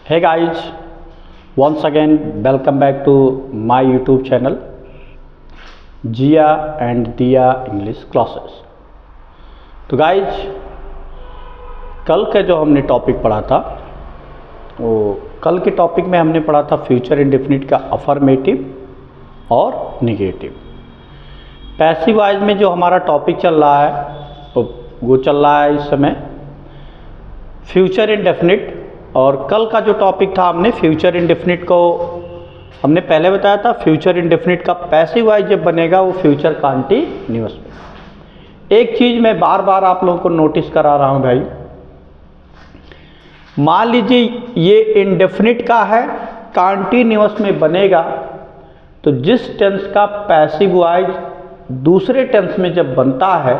Hey guys, once again welcome back to my YouTube channel Jia and Dia English Classes। तो guys कल का जो हमने topic पढ़ा था वो कल के टॉपिक में हमने पढ़ा था फ्यूचर इंडेफिनिट का अफर्मेटिव और निगेटिव। पैसिव वॉइस में जो हमारा टॉपिक चल रहा है वो चल रहा है इस समय फ्यूचर इंडेफिनिट। और कल का जो टॉपिक था हमने फ्यूचर इंडेफिनिट को हमने पहले बताया था फ्यूचर इंडेफिनिट का पैसिव वॉइस जब बनेगा वो फ्यूचर कंटीन्यूअस में। एक चीज़ मैं बार बार आप लोगों को नोटिस करा रहा हूँ भाई, मान लीजिए ये इंडेफिनिट का है कंटीन्यूअस में बनेगा तो जिस टेंस का पैसिव वॉइस दूसरे टेंस में जब बनता है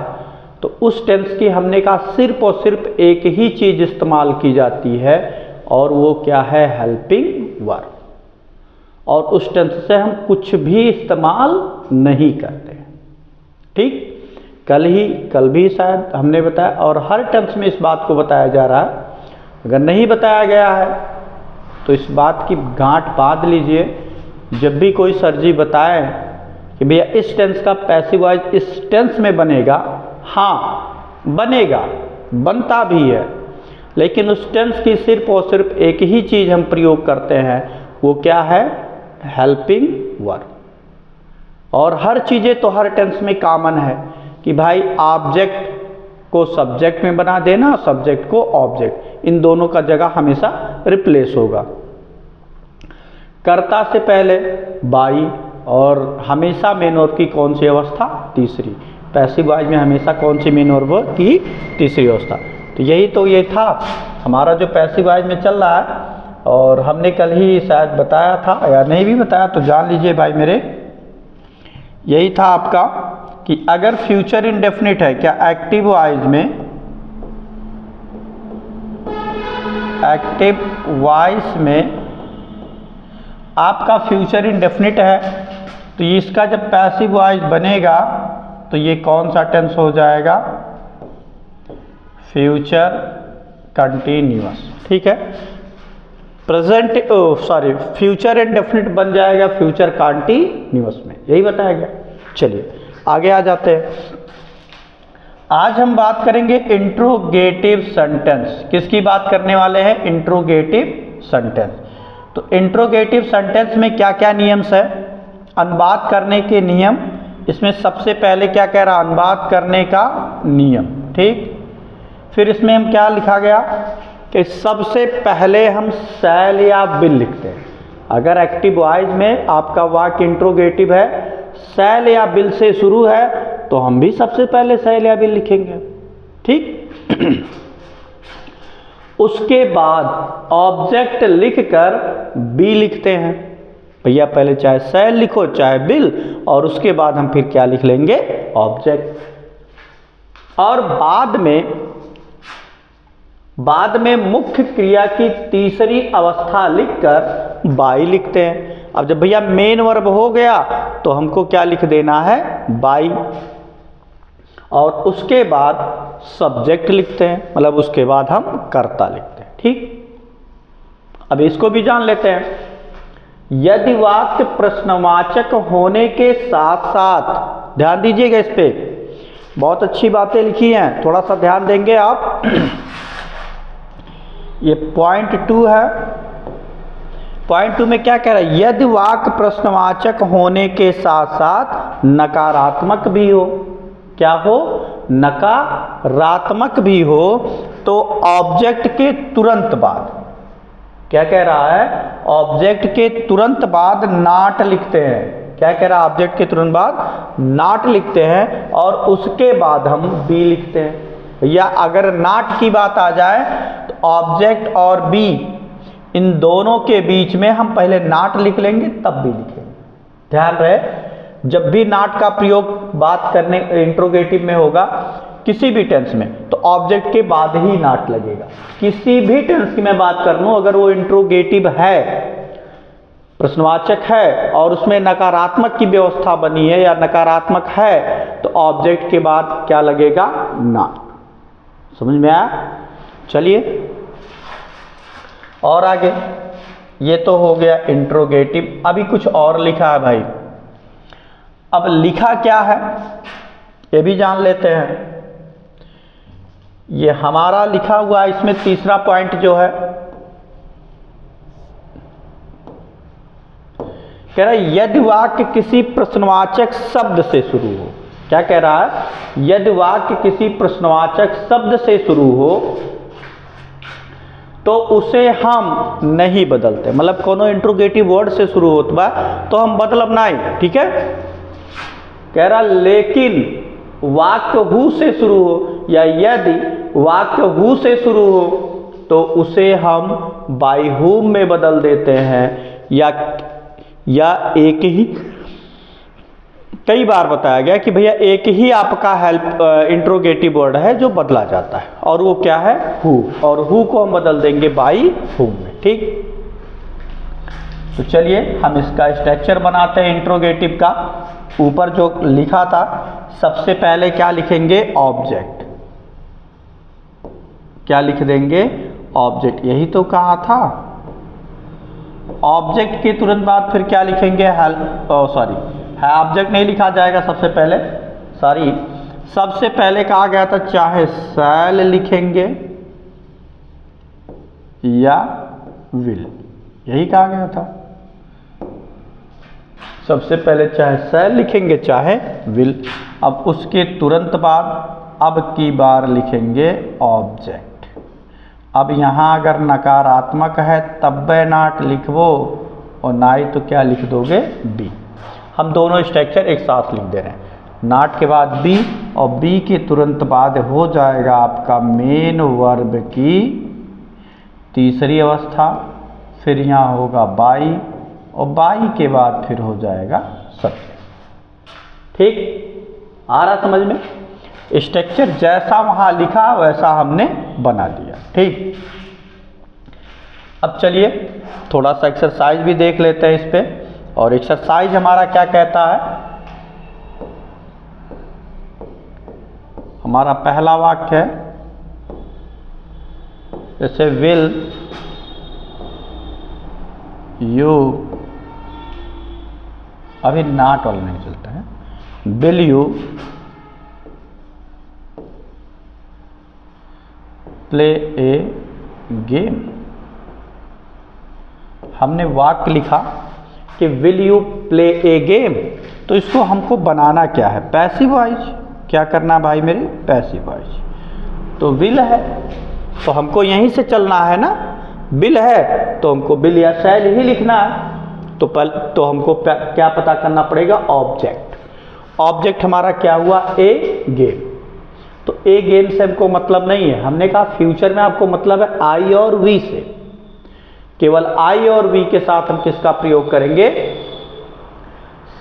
तो उस टेंस की हमने कहा सिर्फ और सिर्फ एक ही चीज़ इस्तेमाल की जाती है और वो क्या है, हेल्पिंग वर्ब। और उस टेंस से हम कुछ भी इस्तेमाल नहीं करते। ठीक, कल भी शायद हमने बताया और हर टेंस में इस बात को बताया जा रहा है। अगर नहीं बताया गया है तो इस बात की गांठ बांध लीजिए, जब भी कोई सर जी बताए कि भैया इस टेंस का पैसिव वॉइस इस टेंस में बनेगा, हाँ बनेगा, बनता भी है, लेकिन उस टेंस की सिर्फ और सिर्फ एक ही चीज़ हम प्रयोग करते हैं, वो क्या है, हेल्पिंग वर्ब। और हर चीज़ें तो हर टेंस में कॉमन है कि भाई ऑब्जेक्ट को सब्जेक्ट में बना देना, सब्जेक्ट को ऑब्जेक्ट, इन दोनों का जगह हमेशा रिप्लेस होगा। कर्ता से पहले बाई और हमेशा मेन वर्ब की कौन सी अवस्था, तीसरी। पैसिव वॉइस में हमेशा कौन सी मेन वर्ब की, तीसरी अवस्था। तो ये था हमारा जो पैसिव वॉइस में चल रहा है और हमने कल ही शायद बताया था या नहीं भी बताया तो जान लीजिए भाई मेरे, यही था आपका कि अगर फ्यूचर इंडेफिनिट है क्या एक्टिव वॉइस में, एक्टिव वॉइस में आपका फ्यूचर इंडेफिनिट है तो इसका जब पैसिव वॉइस बनेगा तो ये कौन सा टेंस हो जाएगा, फ्यूचर कंटीन्यूअस। ठीक है, फ्यूचर इंडेफिनिट बन जाएगा फ्यूचर कंटीन्यूअस में, यही बताया गया। चलिए आगे आ जाते हैं। आज हम बात करेंगे इंट्रोगेटिव सेंटेंस। किसकी बात करने वाले हैं, इंट्रोगेटिव सेंटेंस। तो इंट्रोगेटिव सेंटेंस में क्या क्या नियम्स है, अनुवाद करने के नियम। इसमें सबसे पहले क्या कह रहा, अनुवाद करने का नियम। ठीक, फिर इसमें हम क्या लिखा गया कि सबसे पहले हम शैल या विल लिखते हैं। अगर एक्टिव वॉइस में आपका वाक्य इंट्रोगेटिव है, शैल या विल से शुरू है तो हम भी सबसे पहले शैल या विल लिखेंगे। ठीक उसके बाद ऑब्जेक्ट लिखकर बी लिखते हैं। भैया पहले चाहे शैल लिखो चाहे विल, और उसके बाद हम फिर क्या लिख लेंगे, ऑब्जेक्ट। और बाद में मुख्य क्रिया की तीसरी अवस्था लिखकर बाई लिखते हैं। अब जब भैया मेन वर्ब हो गया तो हमको क्या लिख देना है, बाई। और उसके बाद सब्जेक्ट लिखते हैं, मतलब उसके बाद हम कर्ता लिखते हैं। ठीक, अब इसको भी जान लेते हैं। यदि वाक्य प्रश्नवाचक होने के साथ साथ, ध्यान दीजिएगा इस पे, बहुत अच्छी बातें लिखी हैं, थोड़ा सा ध्यान देंगे आप। ये पॉइंट 2 है। पॉइंट 2 में क्या कह रहा है, यदि वाक्य प्रश्नवाचक होने के साथ साथ नकारात्मक भी हो, क्या हो, नकारात्मक भी हो, तो ऑब्जेक्ट के तुरंत बाद, क्या कह रहा है, ऑब्जेक्ट के तुरंत बाद नॉट लिखते हैं। क्या कह रहा है, ऑब्जेक्ट के तुरंत बाद नॉट लिखते हैं और उसके बाद हम बी लिखते हैं। या अगर नॉट की बात आ जाए तो ऑब्जेक्ट और बी इन दोनों के बीच में हम पहले नॉट लिख लेंगे तब बी लिखेंगे। ध्यान रहे, जब भी नॉट का प्रयोग बात करने इंट्रोगेटिव में होगा किसी भी टेंस में तो ऑब्जेक्ट के बाद ही नॉट लगेगा। किसी भी टेंस की मैं बात कर लूं, अगर वो इंट्रोगेटिव है, प्रश्नवाचक है और उसमें नकारात्मक की व्यवस्था बनी है या नकारात्मक है तो ऑब्जेक्ट के बाद क्या लगेगा, नॉट। समझ में आया? चलिए और आगे ये तो हो गया इंट्रोगेटिव। अभी कुछ और लिखा है भाई। अब लिखा क्या है ये भी जान लेते हैं। ये हमारा लिखा हुआ है, इसमें तीसरा पॉइंट जो है कह रहा है यदि वाक्य किसी प्रश्नवाचक शब्द से शुरू हो। क्या कह रहा है? यदि वाक्य किसी प्रश्नवाचक शब्द से शुरू हो तो उसे हम नहीं बदलते। मतलब कोनो इंट्रोगेटिव वर्ड से शुरू होता बा तो हम बदलब नहीं, ठीक है। कह रहा लेकिन वाक्य हु से शुरू हो या यदि वाक्य हु से शुरू हो तो उसे हम बाय हुम में बदल देते हैं या एक ही, कई बार बताया गया कि भैया एक ही आपका हेल्प इंट्रोगेटिव वर्ड है जो बदला जाता है और वो क्या है? हु। और हु को हम बदल देंगे बाय हुम में, ठीक। तो चलिए हम इसका स्ट्रक्चर बनाते हैं इंट्रोगेटिव का। ऊपर जो लिखा था सबसे पहले क्या लिखेंगे? ऑब्जेक्ट। क्या लिख देंगे? ऑब्जेक्ट। यही तो कहा था। ऑब्जेक्ट के तुरंत बाद फिर क्या लिखेंगे? हेल्प, सॉरी है ऑब्जेक्ट नहीं लिखा जाएगा सबसे पहले, सॉरी सबसे पहले कहा गया था चाहे शैल लिखेंगे या विल, यही कहा गया था। सबसे पहले चाहे शैल लिखेंगे चाहे विल। अब उसके तुरंत बाद अब की बार लिखेंगे ऑब्जेक्ट। अब यहाँ अगर नकारात्मक है तब नॉट लिखवो और ना ही तो क्या लिख दोगे? बी। हम दोनों स्ट्रक्चर एक साथ लिख दे रहे हैं। नॉट के बाद बी और बी के तुरंत बाद हो जाएगा आपका मेन वर्ब की तीसरी अवस्था, फिर यहाँ होगा बाई और बाई के बाद फिर हो जाएगा सब्जेक्ट। ठीक आ रहा समझ में? स्ट्रक्चर जैसा वहाँ लिखा वैसा हमने बना दिया, ठीक। अब चलिए थोड़ा सा एक्सरसाइज भी देख लेते हैं इस पे। और एक्सरसाइज हमारा क्या कहता है? हमारा पहला वाक्य है जैसे विल यू, अभी नॉट वाला नहीं चलता है। Will you play A game. हमने वाक्य लिखा कि will you play A game, तो इसको हमको बनाना क्या है? Passive voice. क्या करना भाई मेरे? Passive voice. तो विल है तो हमको यहीं से चलना है ना। विल है तो हमको विल या शैल ही लिखना है। तो हमको क्या पता करना पड़ेगा? ऑब्जेक्ट। ऑब्जेक्ट हमारा क्या हुआ? ए गेम। तो ए गेम से हमको मतलब नहीं है। हमने कहा फ्यूचर में आपको मतलब है आई और वी से। केवल आई और वी के साथ हम किसका प्रयोग करेंगे?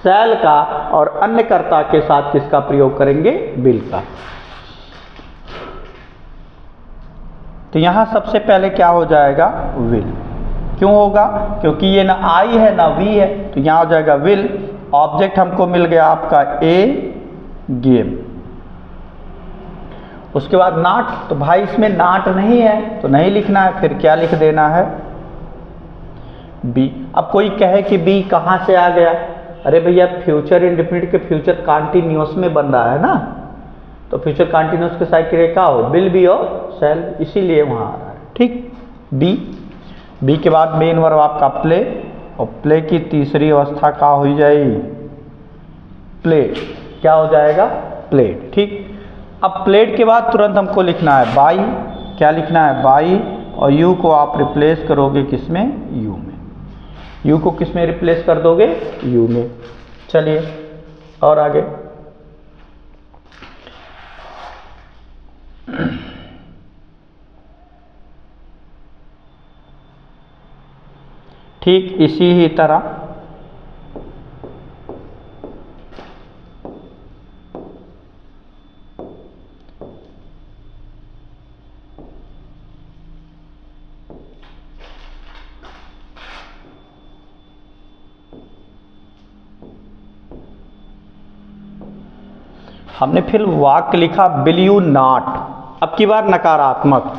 शैल का। और अन्य कर्ता के साथ किसका प्रयोग करेंगे? विल का। तो यहां सबसे पहले क्या हो जाएगा? विल। क्यों होगा? क्योंकि ये ना आई है ना वी है, तो यहां हो जाएगा विल। ऑब्जेक्ट हमको मिल गया आपका ए गेम। उसके बाद नॉट, तो भाई इसमें नॉट नहीं है तो नहीं लिखना है, फिर क्या लिख देना है? बी। अब कोई कहे कि बी कहाँ से आ गया? अरे भैया फ्यूचर इंडेफिनिट के फ्यूचर कंटिन्यूअस में बन रहा है ना, तो फ्यूचर कंटिन्यूअस के साथ क्या हो? विल बी और शैल, इसीलिए वहाँ आ रहा है, ठीक। डी। बी के बाद मेन वर्ब आपका प्ले, और प्ले की तीसरी अवस्था क्या हो जाएगी? प्लेड। क्या हो जाएगा? प्लेड, ठीक। अब प्लेड के बाद तुरंत हमको लिखना है बाई। क्या लिखना है? बाई। और यू को आप रिप्लेस करोगे किसमें? यू में। यू को किस में रिप्लेस कर दोगे? यू में। चलिए और आगे। ठीक इसी ही तरह हमने फिर वाक्य लिखा विल यू नॉट। अब की बार नकारात्मक।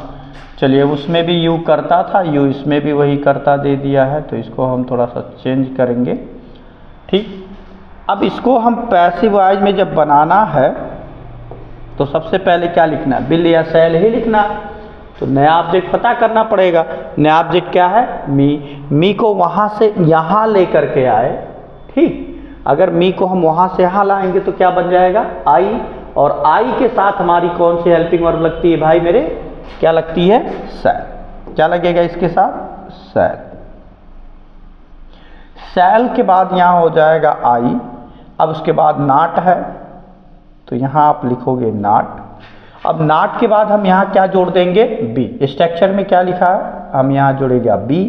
चलिए, उसमें भी यू करता था, यू इसमें भी वही करता दे दिया है, तो इसको हम थोड़ा सा चेंज करेंगे। ठीक, अब इसको हम पैसिव वॉइस में जब बनाना है तो सबसे पहले क्या लिखना है, बिल या सेल ही लिखना। तो नया ऑब्जेक्ट पता करना पड़ेगा। नया ऑब्जेक्ट क्या है, मी को वहाँ से यहाँ लेकर के आए। ठीक, अगर मी को हम वहाँ से यहाँ लाएंगे तो क्या बन जाएगा, आई, और आई के साथ हमारी कौन सी हेल्पिंग वर्ब लगती है भाई मेरे, क्या लगती है, सेल। क्या लगेगा इसके साथ, सेल। सेल के बाद यहाँ हो जाएगा आई। अब उसके बाद नॉट है, तो यहाँ आप लिखोगे नॉट। अब नॉट के बाद हम यहाँ क्या जोड़ देंगे, बी। स्ट्रक्चर में क्या लिखा है, हम यहाँ जोड़ेगा बी,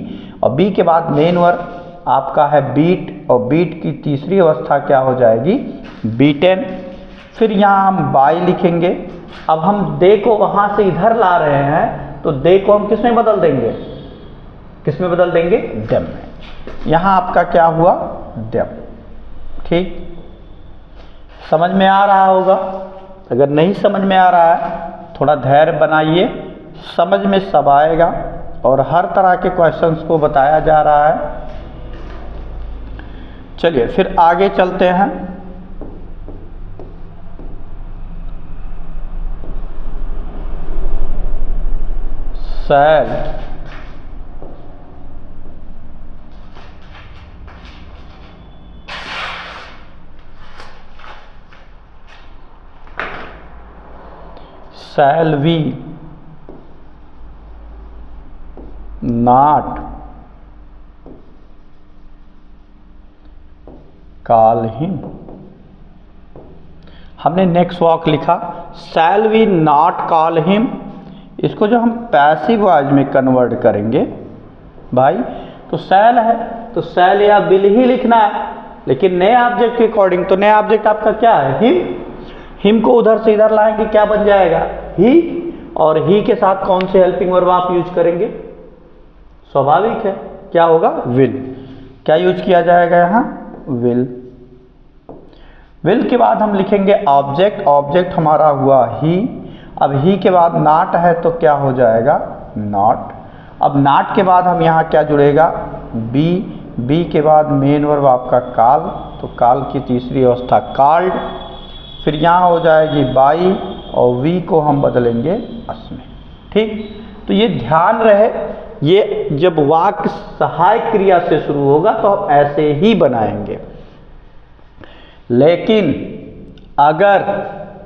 और बी के बाद मेन वर्ब आपका है बीट, और बीट की तीसरी अवस्था क्या हो जाएगी, बीटेन। फिर यहाँ हम बाई लिखेंगे। अब हम दे को वहाँ से इधर ला रहे हैं, तो दे को हम किस में बदल देंगे, किस में बदल देंगे, देम में। यहाँ आपका क्या हुआ, देम। ठीक, समझ में आ रहा होगा। अगर नहीं समझ में आ रहा है थोड़ा धैर्य बनाइए, समझ में सब आएगा, और हर तरह के क्वेश्चंस को बताया जा रहा है। चलिए फिर आगे चलते हैं। Shall, shall we not call him। हमने नेक्स्ट वॉक लिखा, shall we not call him। इसको जो हम पैसिव वॉइस में कन्वर्ट करेंगे भाई, तो शैल है तो शैल या विल ही लिखना है, लेकिन नए ऑब्जेक्ट के अकॉर्डिंग। तो नया ऑब्जेक्ट आपका क्या है, हिम। हिम को उधर से इधर लाएंगे, क्या बन जाएगा, ही। और ही के साथ कौन से हेल्पिंग वर्ब आप यूज करेंगे, स्वाभाविक है, क्या होगा, विल। क्या यूज किया जाएगा यहाँ, विल। विल के बाद हम लिखेंगे ऑब्जेक्ट। ऑब्जेक्ट हमारा हुआ ही। अब ही के बाद नॉट है, तो क्या हो जाएगा, नॉट। अब नॉट के बाद हम यहाँ क्या जुड़ेगा, बी। बी के बाद मेन वर्ब आपका कॉल, तो कॉल की तीसरी अवस्था कॉल्ड। फिर यहाँ हो जाएगी बाई, और वी को हम बदलेंगे अस में। ठीक, तो ये ध्यान रहे, ये जब वाक्य सहायक क्रिया से शुरू होगा तो हम ऐसे ही बनाएंगे। लेकिन अगर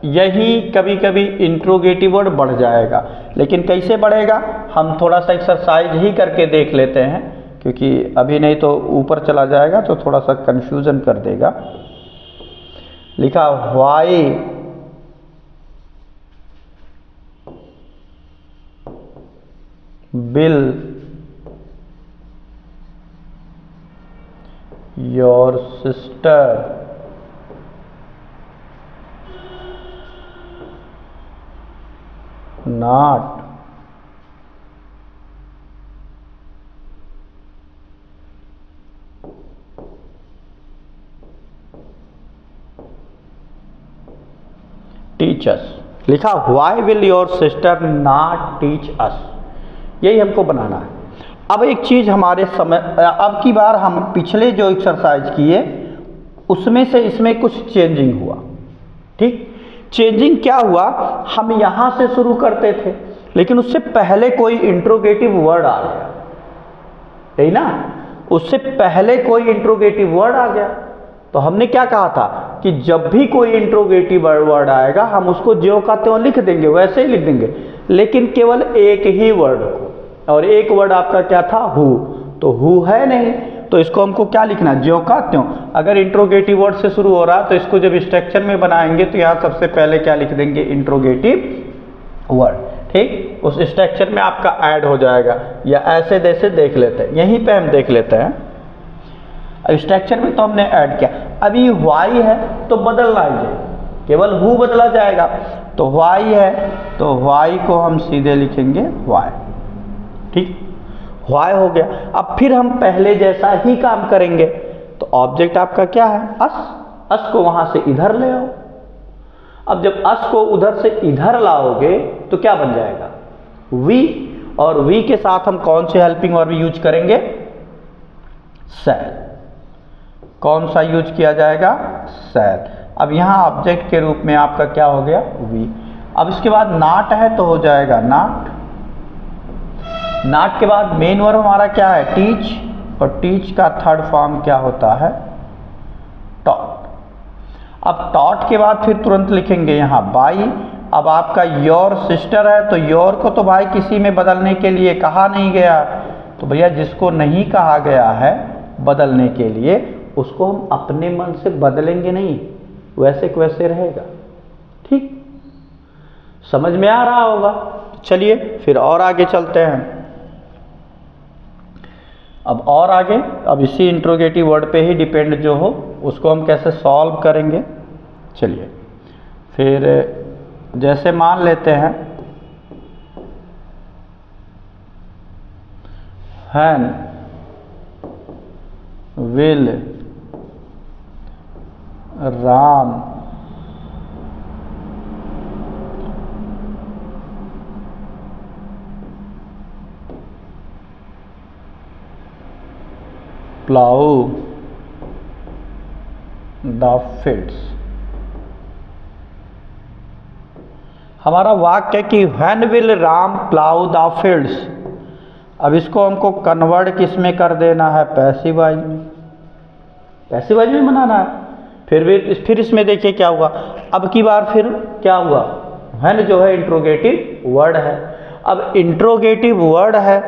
यही कभी कभी इंट्रोगेटिव वर्ड बढ़ जाएगा, लेकिन कैसे बढ़ेगा, हम थोड़ा सा एक्सरसाइज ही करके देख लेते हैं, क्योंकि अभी नहीं तो ऊपर चला जाएगा तो थोड़ा सा कंफ्यूजन कर देगा। लिखा why will your sister not teach us। लिखा why will your sister not teach us, यही हमको बनाना है। अब एक चीज हमारे समय, अब की बार हम पिछले जो एक्सरसाइज किए उसमें से इसमें कुछ चेंजिंग हुआ। ठीक, चेंजिंग क्या हुआ, हम यहां से शुरू करते थे, लेकिन उससे पहले कोई इंट्रोगेटिव वर्ड आ गया, यही ना, उससे पहले कोई इंट्रोगेटिव वर्ड आ गया। तो हमने क्या कहा था कि जब भी कोई इंट्रोगेटिव वर्ड आएगा हम उसको ज्यों का त्यों लिख देंगे, वैसे ही लिख देंगे, लेकिन केवल एक ही वर्ड को। और एक वर्ड आपका क्या था, हु। तो हु है नहीं, तो इसको हमको क्या लिखना, ज्यों का त्यों। अगर इंट्रोगेटिव वर्ड से शुरू हो रहा है तो इसको जब स्ट्रक्चर में बनाएंगे तो यहाँ सबसे पहले क्या लिख देंगे, इंट्रोगेटिव वर्ड। ठीक, उस स्ट्रक्चर में आपका ऐड हो जाएगा, या ऐसे जैसे देख लेते हैं, यहीं पे हम देख लेते हैं। अब स्ट्रक्चर में तो हमने ऐड किया, अभी वाई है तो बदलना है, केवल हु बदला जाएगा। तो वाई है तो वाई को हम सीधे लिखेंगे वाई। ठीक, वाई हो गया। अब फिर हम पहले जैसा ही काम करेंगे, तो ऑब्जेक्ट आपका क्या है, अस। अस को वहां से इधर ले आओ। अब जब अस को उधर से इधर लाओगे तो क्या बन जाएगा, वी। और वी के साथ हम कौन से हेल्पिंग वर्ब यूज करेंगे? शैल। कौन सा यूज किया जाएगा? शैल। अब यहाँ ऑब्जेक्ट के रूप में आपका क्या हो गया? वी। अब इसके बाद नॉट है तो हो जाएगा नॉट। नॉट के बाद मेन वर्ब हमारा क्या है? टीच, और टीच का थर्ड फॉर्म क्या होता है? टॉट। अब टॉट के बाद फिर तुरंत लिखेंगे यहाँ बाई। अब आपका योर सिस्टर है तो योर को तो भाई किसी में बदलने के लिए कहा नहीं गया, तो भैया जिसको नहीं कहा गया है बदलने के लिए उसको हम अपने मन से बदलेंगे नहीं, वैसे को वैसे रहेगा। ठीक, समझ में आ रहा होगा। चलिए फिर और आगे चलते हैं। अब और आगे, अब इसी इंट्रोगेटिव वर्ड पे ही डिपेंड जो हो उसको हम कैसे सॉल्व करेंगे। चलिए फिर जैसे मान लेते हैं when will Ram plow the fields। हमारा वाक्य कि when will Ram plow the fields, अब इसको हमको कन्वर्ट किस में कर देना है? पैसिव वॉइस में। पैसिव वॉइस में बनाना है। फिर इसमें देखिए क्या हुआ। अब की बार फिर क्या हुआ? when जो है इंट्रोगेटिव वर्ड है। अब इंट्रोगेटिव वर्ड है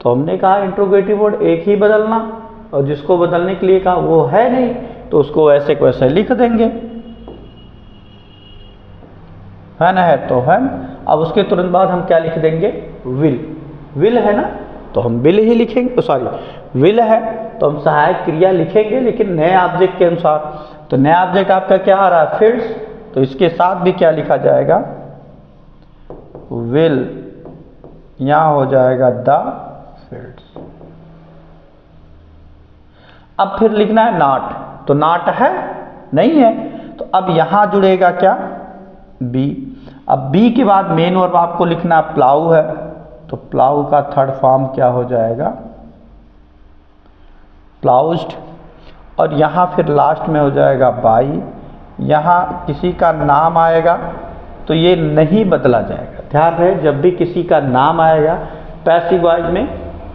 तो हमने कहा इंट्रोगेटिव वर्ड एक ही बदलना, और जिसको बदलने के लिए कहा वो है नहीं तो उसको ऐसे को ऐसे लिख देंगे। when है तो when। अब उसके तुरंत बाद हम क्या लिख देंगे? will। will है ना तो हम will ही लिखेंगे, सॉरी will है तो हम सहायक क्रिया लिखेंगे लेकिन नए ऑब्जेक्ट के अनुसार। तो नया ऑब्जेक्ट आपका क्या आ रहा है? फील्ड्स, तो इसके साथ भी क्या लिखा जाएगा? will। यहां हो जाएगा द फील्ड्स। अब फिर लिखना है नॉट, तो नॉट है नहीं है तो अब यहां जुड़ेगा क्या? बी। अब बी के बाद मेन वर्ब आपको लिखना प्लाऊ है तो प्लाऊ का थर्ड फॉर्म क्या हो जाएगा? प्लाउज्ड। और यहाँ फिर लास्ट में हो जाएगा बाई। यहाँ किसी का नाम आएगा तो ये नहीं बदला जाएगा। ध्यान रहे जब भी किसी का नाम आएगा पैसिव वॉइस में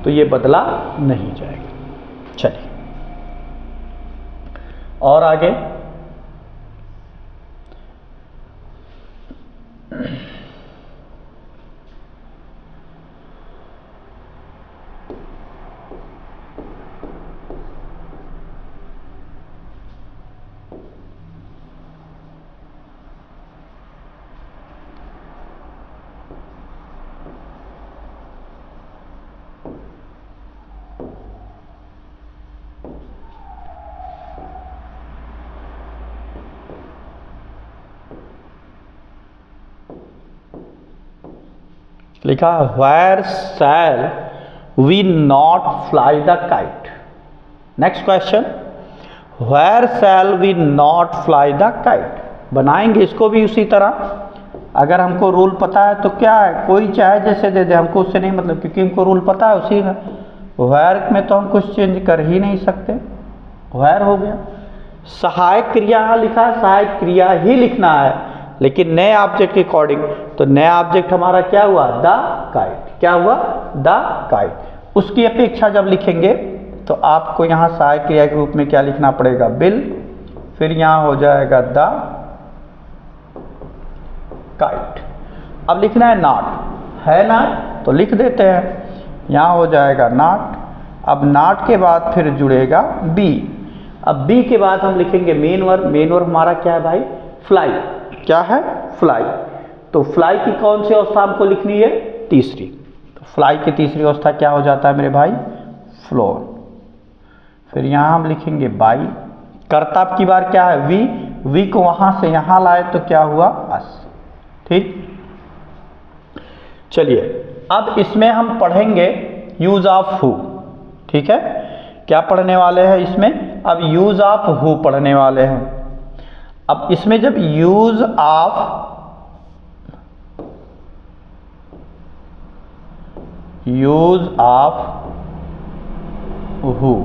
तो ये बदला नहीं जाएगा। चलिए और आगे। लिखा where shall we not fly the kite। Next question, where shall we not fly the kite। बनाएंगे इसको भी उसी तरह। अगर हमको रूल पता है तो क्या है, कोई चाहे जैसे दे दे, हमको उससे नहीं मतलब, क्योंकि हमको रूल पता है उसी में। where में तो हम कुछ चेंज कर ही नहीं सकते, where हो गया। सहायक क्रिया यहाँ लिखा है, सहायक क्रिया ही लिखना है लेकिन नए ऑब्जेक्ट के अकॉर्डिंग। तो नया ऑब्जेक्ट हमारा क्या हुआ? The kite. क्या हुआ? The kite. उसकी अपेक्षा जब लिखेंगे तो आपको यहाँ सहायक क्रिया के रूप में क्या लिखना पड़ेगा? बिल। फिर यहाँ हो जाएगा द काइट। अब लिखना है नॉट, है ना तो लिख देते हैं। यहाँ हो जाएगा नॉट। अब नॉट के बाद फिर जुड़ेगा बी। अब बी के बाद हम लिखेंगे मेन वर्ब। मेन वर्ब हमारा क्या है भाई? फ्लाई। क्या है? फ्लाई। तो फ्लाई की कौन सी अवस्था हमको लिखनी है? तीसरी। तो फ्लाई की तीसरी अवस्था क्या हो जाता है मेरे भाई? फ्लोर। फिर यहाँ हम लिखेंगे बाई। कर्ता की बार क्या है? वी। वी को वहां से यहां लाए तो क्या हुआ? अस। ठीक, चलिए अब इसमें हम पढ़ेंगे यूज ऑफ हु। ठीक है, क्या पढ़ने वाले हैं इसमें? अब यूज ऑफ हु पढ़ने वाले हैं। अब इसमें जब use of use of who.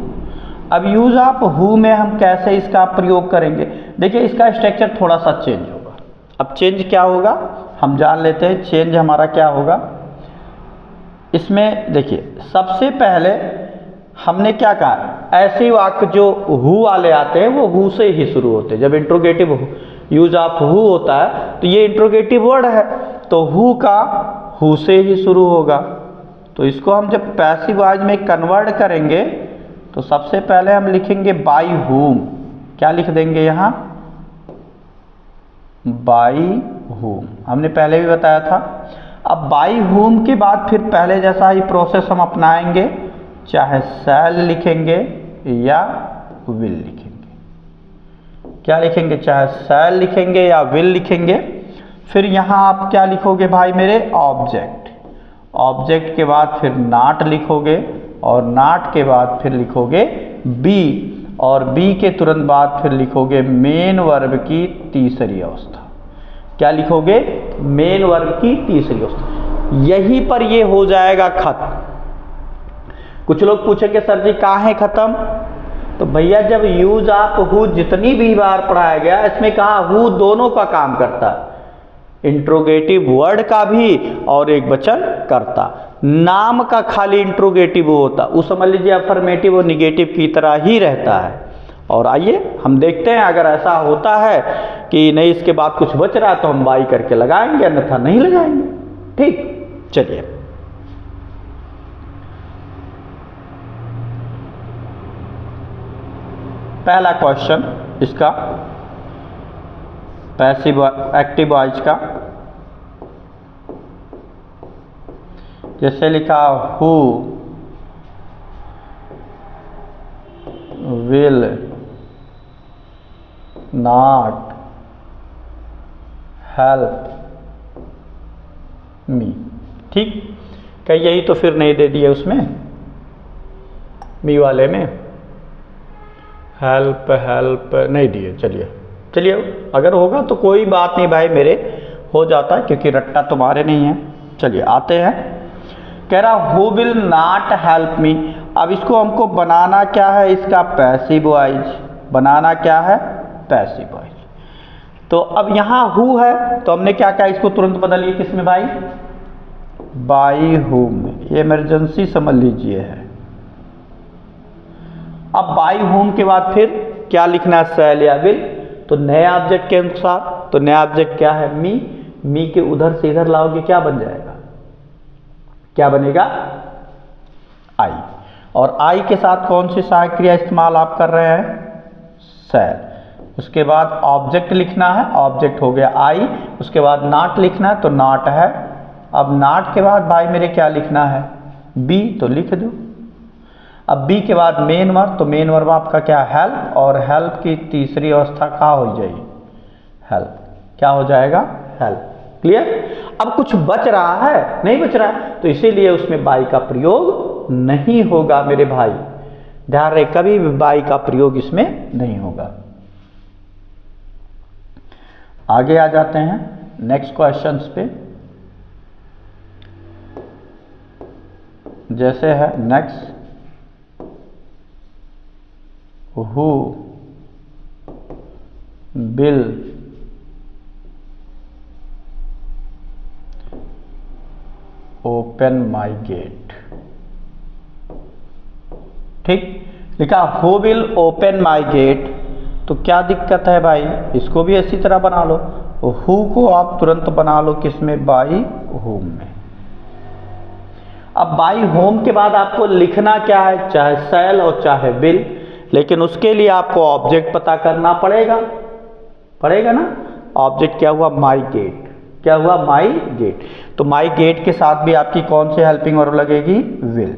अब यूज ऑफ हु में हम कैसे इसका प्रयोग करेंगे? देखिए इसका स्ट्रक्चर थोड़ा सा चेंज होगा। अब चेंज क्या होगा हम जान लेते हैं। चेंज हमारा क्या होगा इसमें? देखिए सबसे पहले हमने क्या कहा, ऐसे वाक्य जो हु वाले आते हैं वो हु से ही शुरू होते हैं। जब इंट्रोगेटिव यूज ऑफ हु होता है तो ये इंट्रोगेटिव वर्ड है, तो हु का हु से ही शुरू होगा। तो इसको हम जब पैसिव वॉइस में कन्वर्ट करेंगे तो सबसे पहले हम लिखेंगे बाई हुम। क्या लिख देंगे यहाँ? बाई हुम। हमने पहले भी बताया था। अब बाई हुम के बाद फिर पहले जैसा ही प्रोसेस हम अपनाएंगे, चाहे शैल लिखेंगे या विल लिखेंगे। क्या लिखेंगे? चाहे शैल लिखेंगे या विल लिखेंगे। फिर यहाँ आप क्या लिखोगे भाई मेरे? ऑब्जेक्ट। ऑब्जेक्ट के बाद फिर नॉट लिखोगे और नॉट के बाद फिर लिखोगे बी, और बी के तुरंत बाद फिर लिखोगे मेन वर्ब की तीसरी अवस्था। क्या लिखोगे? मेन वर्ब की तीसरी अवस्था। यहीं पर ये हो जाएगा खत्म। कुछ लोग पूछेंगे सर जी कहाँ है खत्म? तो भैया जब यूज ऑफ हु जितनी भी बार पढ़ाया गया इसमें कहा हु दोनों का काम करता है, इंट्रोगेटिव वर्ड का भी और एक वचन करता। नाम का खाली इंट्रोगेटिव होता, उस समझ लीजिए अफर्मेटिव और निगेटिव की तरह ही रहता है। और आइए हम देखते हैं अगर ऐसा होता है कि नहीं इसके बाद कुछ बच रहा है तो हम बाई करके लगाएंगे, अन्यथा नहीं लगाएंगे। ठीक, चलिए पहला क्वेश्चन इसका पैसिव एक्टिव वॉइस का, जैसे लिखा who will not help me. ठीक, क्या यही तो फिर नहीं दे दिए उसमें मी वाले में? हेल्प हेल्प नहीं दिए। चलिए चलिए अगर होगा तो कोई बात नहीं भाई मेरे, हो जाता है क्योंकि रट्टा तुम्हारे नहीं है। चलिए आते हैं। कह रहा who will not help me. अब इसको हमको बनाना क्या है? इसका पैसिव वॉइस बनाना क्या है? Passive voice. तो अब यहाँ हु है तो हमने क्या कहा, इसको तुरंत बदलिए किसमें भाई? बाई हुम। ये इमरजेंसी समझ लीजिए है। अब बाई हुम के बाद फिर क्या लिखना है? शैल या विल। तो नए ऑब्जेक्ट के अनुसार, तो नया ऑब्जेक्ट क्या है? मी। मी के उधर से इधर लाओगे क्या बन जाएगा? क्या बनेगा? आई। और आई के साथ कौन सी सहायक क्रिया इस्तेमाल आप कर रहे हैं? शैल। उसके बाद ऑब्जेक्ट लिखना है, ऑब्जेक्ट हो गया आई। उसके बाद नॉट लिखना है तो नॉट है। अब नॉट के बाद भाई मेरे क्या लिखना है? बी, तो लिख दो। अब बी के बाद मेन वर्ब, तो मेन वर्ब आपका क्या? हेल्प। और हेल्प की तीसरी अवस्था क्या हो जाएगी? हेल्प। क्या हो जाएगा? हेल्प। क्लियर? अब कुछ बच रहा है? नहीं बच रहा है, तो इसीलिए उसमें बाई का प्रयोग नहीं होगा मेरे भाई। ध्यान रहे, कभी भी बाई का प्रयोग इसमें नहीं होगा। आगे आ जाते हैं नेक्स्ट क्वेश्चंस पे। जैसे है next, who will open my gate. ठीक, लिखा who will open my gate. तो क्या दिक्कत है भाई? इसको भी इसी तरह बना लो। हु को आप तुरंत बना लो किसमें? बाई होम में। अब बाई होम के बाद आपको लिखना क्या है? चाहे शैल और चाहे विल, लेकिन उसके लिए आपको ऑब्जेक्ट पता करना पड़ेगा। पड़ेगा ना? ऑब्जेक्ट क्या हुआ? माई गेट। क्या हुआ? माई गेट। तो माई गेट के साथ भी आपकी कौन सी हेल्पिंग वर्ब लगेगी? विल।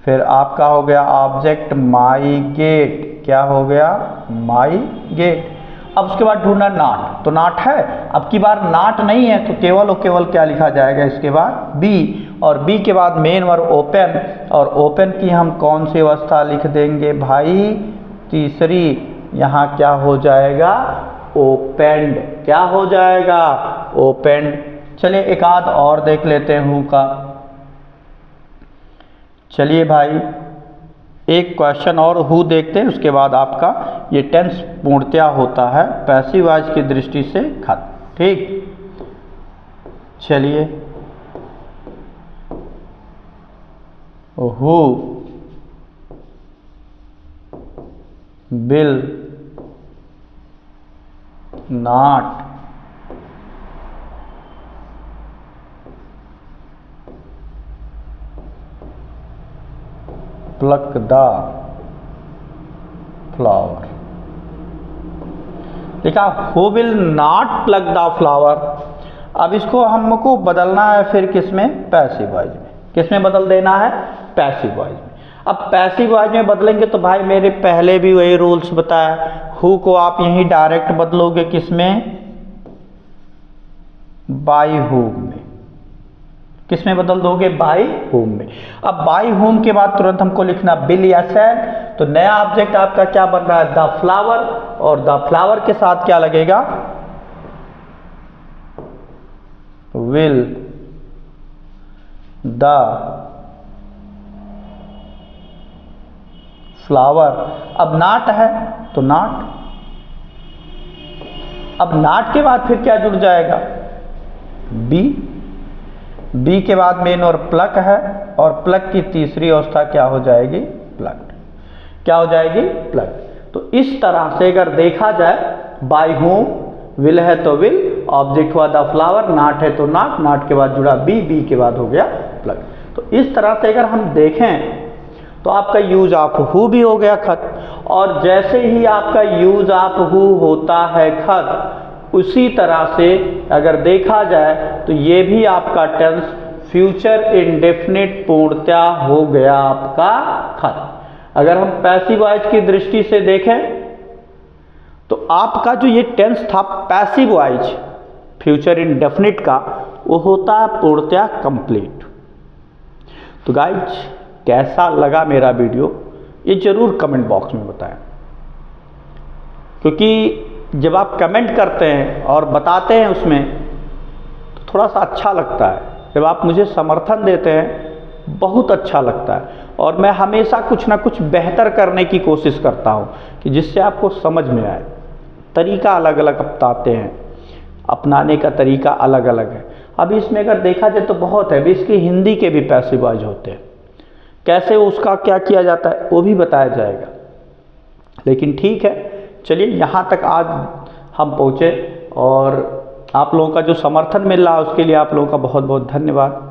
फिर आपका हो गया ऑब्जेक्ट माई गेट। क्या हो गया? माई गेट। अब उसके बाद ढूंढना नॉट, तो नॉट है। अब की बार नॉट नहीं है तो केवल और केवल क्या लिखा जाएगा? इसके बाद बी। और बी के बाद मेन वर्ब ओपन, और ओपन की हम कौन सी अवस्था लिख देंगे भाई? तीसरी। यहाँ क्या हो जाएगा? ओपेंड। क्या हो जाएगा? ओपेंड। चलिए एक आध और देख लेते हैं हु का। चलिए भाई एक क्वेश्चन और हु देखते हैं, उसके बाद आपका ये टेंस पूर्णतया होता है पैसिव वॉइस की दृष्टि से खत्म। ठीक, चलिए who will not pluck the flower। लिखा who will not pluck the flower। अब इसको हमको बदलना है फिर किसमें, पैसिव वॉइस में। किसमें बदल देना है, पैसिव वॉइस में। अब पैसिव वॉइस में बदलेंगे तो भाई मेरे पहले भी वही रूल्स बताया, हु को आप यहीं डायरेक्ट बदलोगे किसमें, बाई हुम में। किसमें बदल दोगे, बाई होम में। अब बाई होम के बाद तुरंत हमको लिखना बिल या सैड, तो नया ऑब्जेक्ट आपका क्या बन रहा है, द फ्लावर, और द फ्लावर के साथ क्या लगेगा, विल द फ्लावर। अब नाट है तो नाट, अब नाट के बाद फिर क्या जुड़ जाएगा, बी। बी के बाद मेन और प्लक है, और प्लक की तीसरी अवस्था क्या हो जाएगी, प्लक्ड। क्या हो जाएगी, प्लक्ड। तो इस तरह से अगर देखा जाए, बाय होम, विल है तो विल, ऑब्जेक्ट हुआ द फ्लावर, नाट है तो नाट, नाट के बाद जुड़ा बी, बी के बाद हो गया प्लक। तो इस तरह से अगर हम देखें तो आपका यूज ऑफ हु भी हो गया खत्म। और जैसे ही आपका यूज ऑफ हु होता है खत्म, उसी तरह से अगर देखा जाए तो ये भी आपका टेंस फ्यूचर इंडेफिनिट पूर्णतया हो गया आपका खत्म। अगर हम पैसिव वॉइस की दृष्टि से देखें तो आपका जो ये टेंस था पैसिव वॉइस फ्यूचर इंडेफिनिट का, वो होता है पूर्णतया कंप्लीट। तो गाइज कैसा लगा मेरा वीडियो, ये जरूर कमेंट बॉक्स में बताएं, क्योंकि जब आप कमेंट करते हैं और बताते हैं उसमें तो थोड़ा सा अच्छा लगता है। जब आप मुझे समर्थन देते हैं बहुत अच्छा लगता है, और मैं हमेशा कुछ ना कुछ बेहतर करने की कोशिश करता हूं कि जिससे आपको समझ में आए। तरीका अलग अलग अपनाते हैं, अपनाने का तरीका अलग अलग है। अब इसमें अगर देखा जाए तो बहुत है, अभी इसकी हिंदी के भी पैसिव वॉइस होते हैं, कैसे उसका क्या किया जाता है वो भी बताया जाएगा। लेकिन ठीक है, चलिए यहाँ तक आज हम पहुँचे, और आप लोगों का जो समर्थन मिल रहा है उसके लिए आप लोगों का बहुत बहुत धन्यवाद।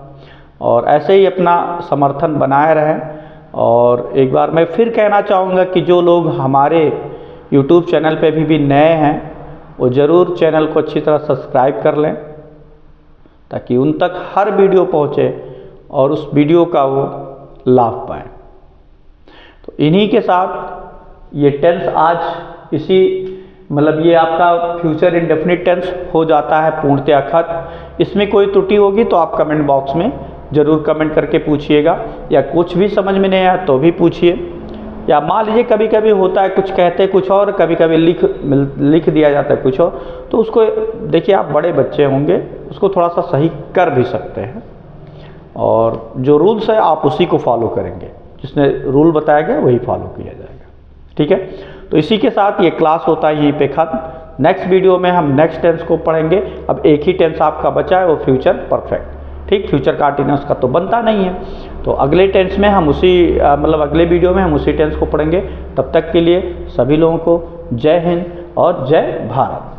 और ऐसे ही अपना समर्थन बनाए रहें। और एक बार मैं फिर कहना चाहूँगा कि जो लोग हमारे YouTube चैनल पे भी नए हैं वो ज़रूर चैनल को अच्छी तरह सब्सक्राइब कर लें, ताकि उन तक हर वीडियो पहुँचे और उस वीडियो का वो लाभ पाएँ। तो इन्हीं के साथ ये टेंस आज इसी मतलब ये आपका फ्यूचर इंडेफिनिट टेंस हो जाता है पूर्णतया खत्म। इसमें कोई त्रुटि होगी तो आप कमेंट बॉक्स में ज़रूर कमेंट करके पूछिएगा, या कुछ भी समझ में नहीं आया तो भी पूछिए, या मान लीजिए कभी कभी होता है कुछ कहते कुछ और, कभी कभी लिख दिया जाता है कुछ और, तो उसको देखिए आप बड़े बच्चे होंगे, उसको थोड़ा सा सही कर भी सकते हैं। और जो रूल्स है आप उसी को फॉलो करेंगे, जिसने रूल बताया गया वही फॉलो किया जाएगा। ठीक है, तो इसी के साथ ये क्लास होता है यहीं पे खत्म। नेक्स्ट वीडियो में हम नेक्स्ट टेंस को पढ़ेंगे। अब एक ही टेंस आपका बचा है, वो फ्यूचर परफेक्ट। ठीक, फ्यूचर कंटीन्यूअस का तो बनता नहीं है, तो अगले टेंस में हम उसी मतलब अगले वीडियो में हम उसी टेंस को पढ़ेंगे। तब तक के लिए सभी लोगों को जय हिंद और जय भारत।